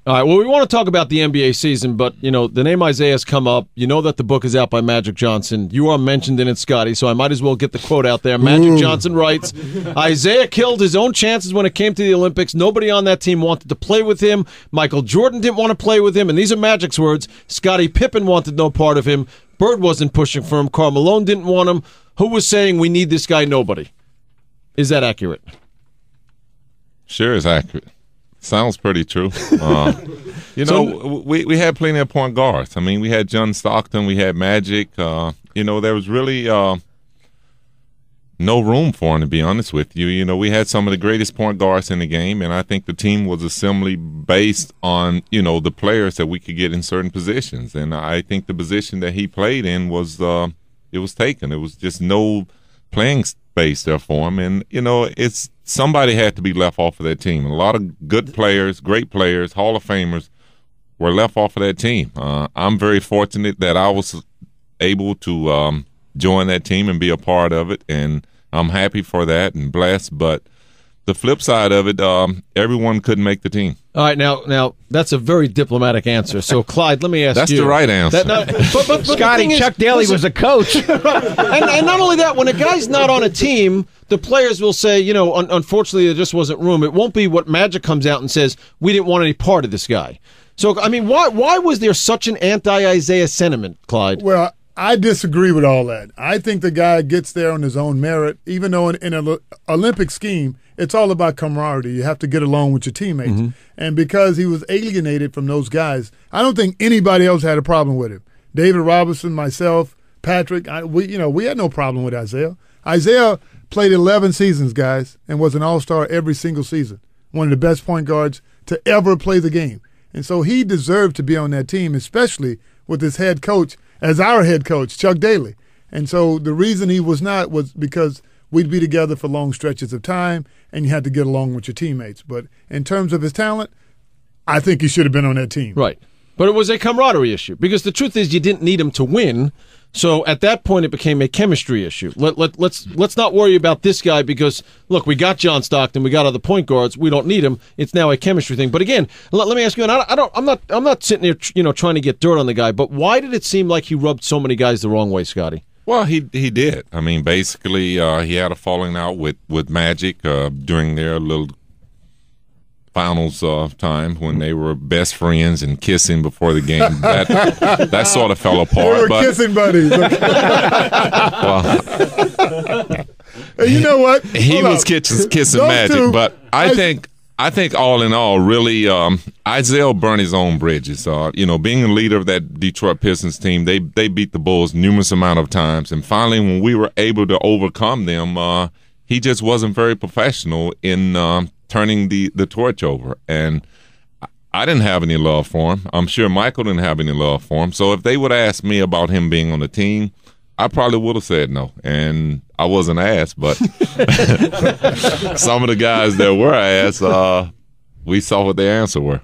All right, well, we want to talk about the NBA season, but, you know, the name Isaiah's come up. You know that the book is out by Magic Johnson. You are mentioned in it, Scotty, so I might as well get the quote out there. Magic Johnson writes, Isaiah killed his own chances when it came to the Olympics. Nobody on that team wanted to play with him. Michael Jordan didn't want to play with him, and these are Magic's words. Scottie Pippen wanted no part of him. Bird wasn't pushing for him. Karl Malone didn't want him. Who was saying we need this guy? Nobody. Is that accurate? Sure, it's accurate. Sounds pretty true. We had plenty of point guards. I mean, we had John Stockton, we had Magic. There was really no room for him, to be honest with you. You know, we had some of the greatest point guards in the game, and I think the team was assembly based on, the players that we could get in certain positions. And I think the position that he played in was it was taken. It was just no playing space there for him. And, it's somebody had to be left off of that team. A lot of good players, great players, Hall of Famers were left off of that team. I'm very fortunate that I was able to join that team and be a part of it, and I'm happy for that and blessed. But the flip side of it, everyone couldn't make the team. All right, now that's a very diplomatic answer. So, Clyde, let me ask that's you. That's the right answer. But Scotty, Chuck Daly was a coach. and not only that, when a guy's not on a team, the players will say, unfortunately, there just wasn't room. It won't be what Magic comes out and says, we didn't want any part of this guy. So, I mean, why was there such an anti-Isaiah sentiment, Clyde? Well, I disagree with all that. I think the guy gets there on his own merit, even though in an Olympic scheme, it's all about camaraderie. You have to get along with your teammates. Mm-hmm. And because he was alienated from those guys, I don't think anybody else had a problem with him. David Robinson, myself, Patrick, we had no problem with Isaiah. Isaiah played 11 seasons, guys, and was an all-star every single season. One of the best point guards to ever play the game. And so he deserved to be on that team, especially with his head coach as our head coach, Chuck Daly. And so the reason he was not was because we'd be together for long stretches of time, and you had to get along with your teammates. But in terms of his talent, I think he should have been on that team. Right. But it was a camaraderie issue, because the truth is you didn't need him to win. So at that point, it became a chemistry issue. Let's not worry about this guy because, look, we got John Stockton, we got other point guards, we don't need him. It's now a chemistry thing. But again, let me ask you, and I'm not sitting here, trying to get dirt on the guy, but why did it seem like he rubbed so many guys the wrong way, Scotty? Well, he did. I mean, basically, he had a falling out with Magic during their little finals time when they were best friends and kissing before the game. That sort of fell apart. They were kissing buddies. Well, you know what? He was kissing Magic, but I think all in all, really, Isaiah burned his own bridges. Being a leader of that Detroit Pistons team, they beat the Bulls numerous amount of times, and finally, when we were able to overcome them, he just wasn't very professional in turning the torch over. And I didn't have any love for him. I'm sure Michael didn't have any love for him. So if they would have asked me about him being on the team, I probably would have said no. And I wasn't asked, but some of the guys that were asked, we saw what their answer were.